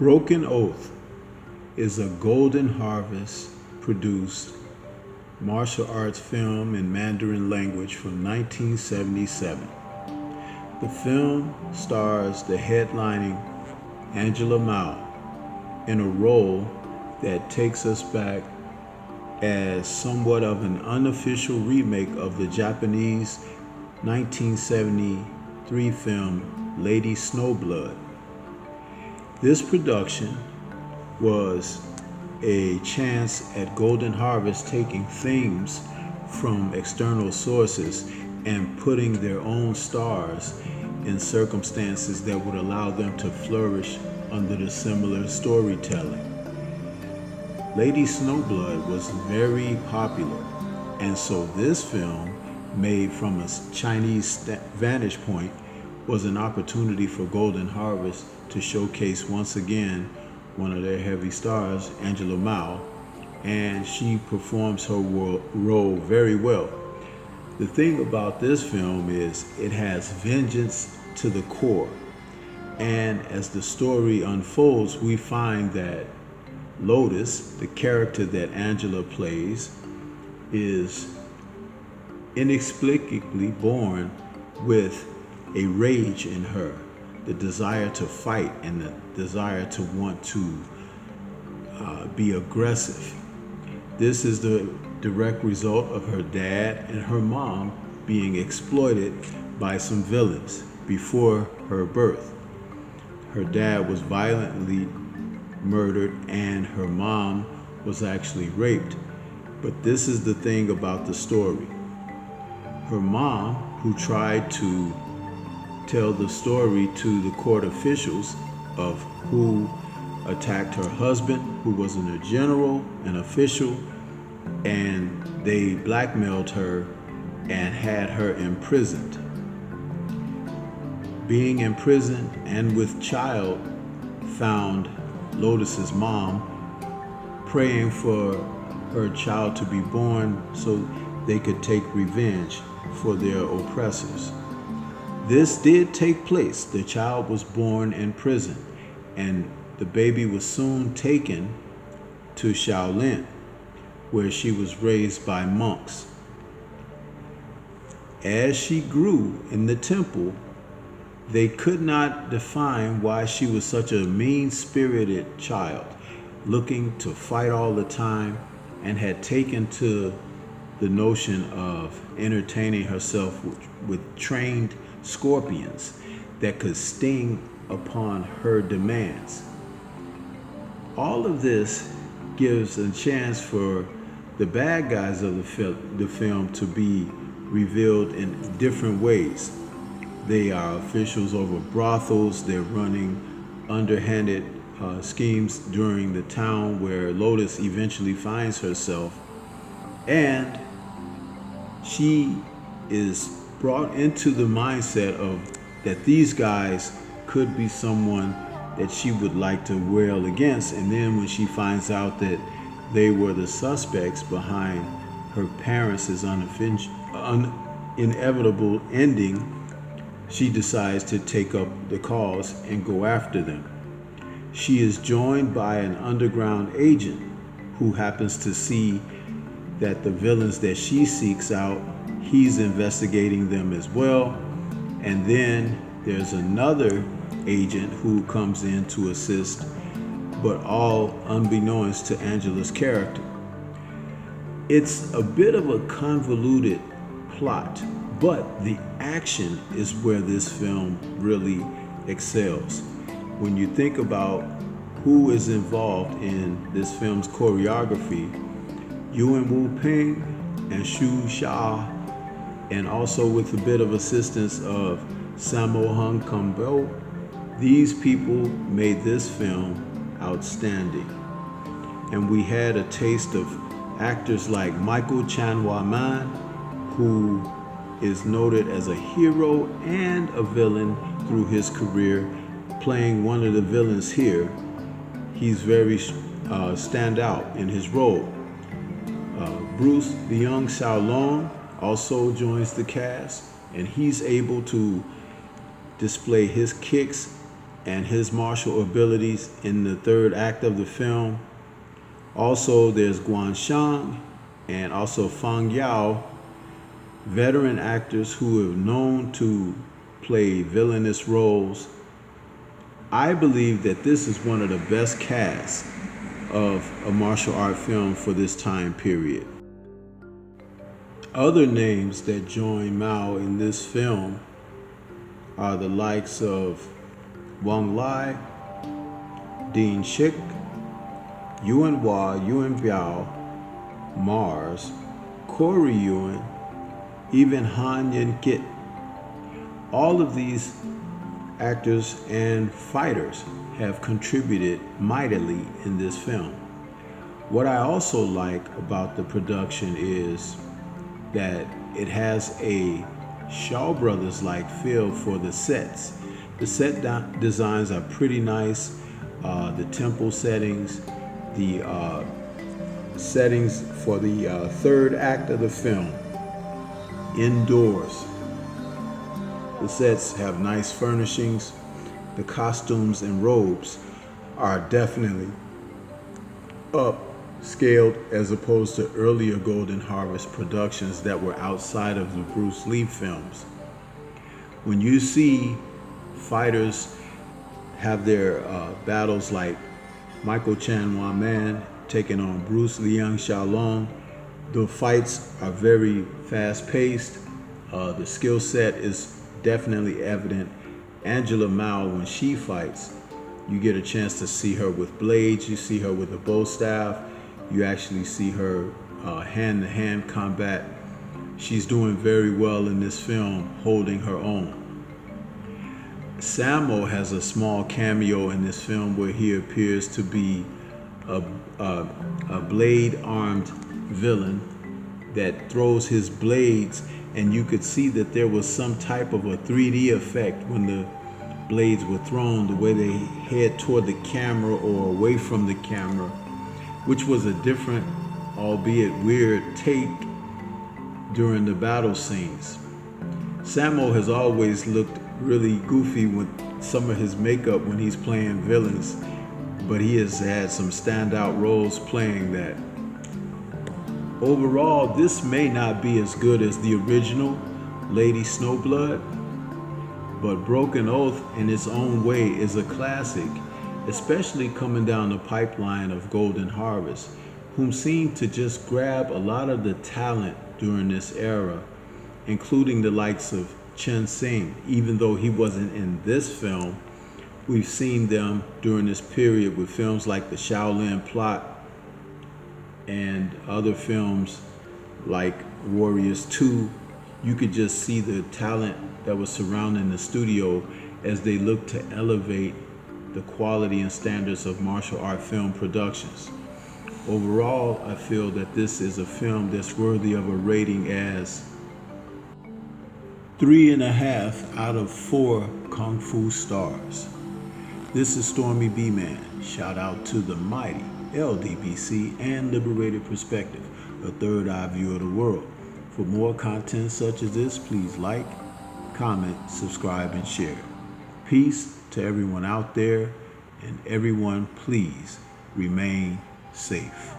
Broken Oath is a Golden Harvest produced martial arts film in Mandarin language from 1977. The film stars the headlining Angela Mao in a role that takes us back as somewhat of an unofficial remake of the Japanese 1973 film Lady Snowblood. This production was a chance at Golden Harvest taking themes from external sources and putting their own stars in circumstances that would allow them to flourish under the similar storytelling. Lady Snowblood was very popular, and so this film, made from a Chinese vantage point, was an opportunity for Golden Harvest to showcase once again one of their heavy stars, Angela Mao, and she performs her role very well. The thing about this film is it has vengeance to the core, and as the story unfolds, we find that Lotus, the character that Angela plays, is inexplicably born with a rage in her, the desire to fight and the desire to want to be aggressive. This is the direct result of her dad and her mom being exploited by some villains before her birth. Her dad was violently murdered and her mom was actually raped. But this is the thing about the story. Her mom, who tried to tell the story to the court officials of who attacked her husband, who wasn't a general, an official, and they blackmailed her and had her imprisoned. Being imprisoned and with child, found Lotus's mom praying for her child to be born so they could take revenge for their oppressors. This did take place. The child was born in prison, and the baby was soon taken to Shaolin, where she was raised by monks. As she grew in the temple, they could not define why she was such a mean-spirited child, looking to fight all the time, and had taken to the notion of entertaining herself with trained scorpions that could sting upon her demands. All of this gives a chance for the bad guys of the film to be revealed in different ways. They are officials over brothels. They're running underhanded schemes during the town where Lotus eventually finds herself, and she is brought into the mindset of that these guys could be someone that she would like to rail against. And then when she finds out that they were the suspects behind her parents' inevitable ending, she decides to take up the cause and go after them. She is joined by an underground agent who happens to see that the villains that she seeks out, he's investigating them as well. And then there's another agent who comes in to assist, but all unbeknownst to Angela's character. It's a bit of a convoluted plot, but the action is where this film really excels. When you think about who is involved in this film's choreography, Yuan Wu Ping and Xu Xia, and also with a bit of assistance of Sammo Hung Kumbo, these people made this film outstanding. And we had a taste of actors like Michael Chan-Hwa-man, who is noted as a hero and a villain through his career, playing one of the villains here. He's very stand out in his role. Bruce, the young Xiaolong, also joins the cast, and he's able to display his kicks and his martial abilities in the third act of the film. Also, there's Guan Shang and also Fang Yao, veteran actors who are known to play villainous roles. I believe that this is one of the best casts of a martial art film for this time period. Other names that join Mao in this film are the likes of Wang Lai, Dean Shik, Yuan Hua, Yuan Biao, Mars, Corey Yuan, even Han Yen Kit. All of these actors and fighters have contributed mightily in this film. What I also like about the production is that it has a Shaw Brothers-like feel for the sets. The set designs are pretty nice. The temple settings, the settings for the third act of the film, indoors. The sets have nice furnishings. The costumes and robes are definitely upscaled as opposed to earlier Golden Harvest productions that were outside of the Bruce Lee films. When you see fighters have their battles like Michael Chan Wan Man taking on Bruce Liang Xiaolong, the fights are very fast-paced. The skill set is definitely evident. Angela Mao, when she fights, you get a chance to see her with blades, you see her with a bow staff, you actually see her hand-to-hand combat. She's doing very well in this film, holding her own. Sammo has a small cameo in this film where he appears to be a blade-armed villain that throws his blades, and you could see that there was some type of a 3D effect when the blades were thrown, the way they head toward the camera or away from the camera, which was a different, albeit weird, take during the battle scenes. Sammo has always looked really goofy with some of his makeup when he's playing villains, but he has had some standout roles playing that. Overall, this may not be as good as the original Lady Snowblood, but Broken Oath in its own way is a classic, especially coming down the pipeline of Golden Harvest, whom seemed to just grab a lot of the talent during this era, including the likes of Chen Sing. Even though he wasn't in this film, we've seen them during this period with films like The Shaolin Plot and other films like Warriors 2. You could just see the talent that was surrounding the studio as they looked to elevate the quality and standards of martial art film productions. Overall, I feel that this is a film that's worthy of a rating as 3.5 out of 4 Kung Fu stars. This is Stormy B-Man. Shout out to the mighty LDBC and Liberated Perspective, a third eye view of the world. For more content such as this, please like, comment, subscribe, and share. Peace to everyone out there, and everyone please remain safe.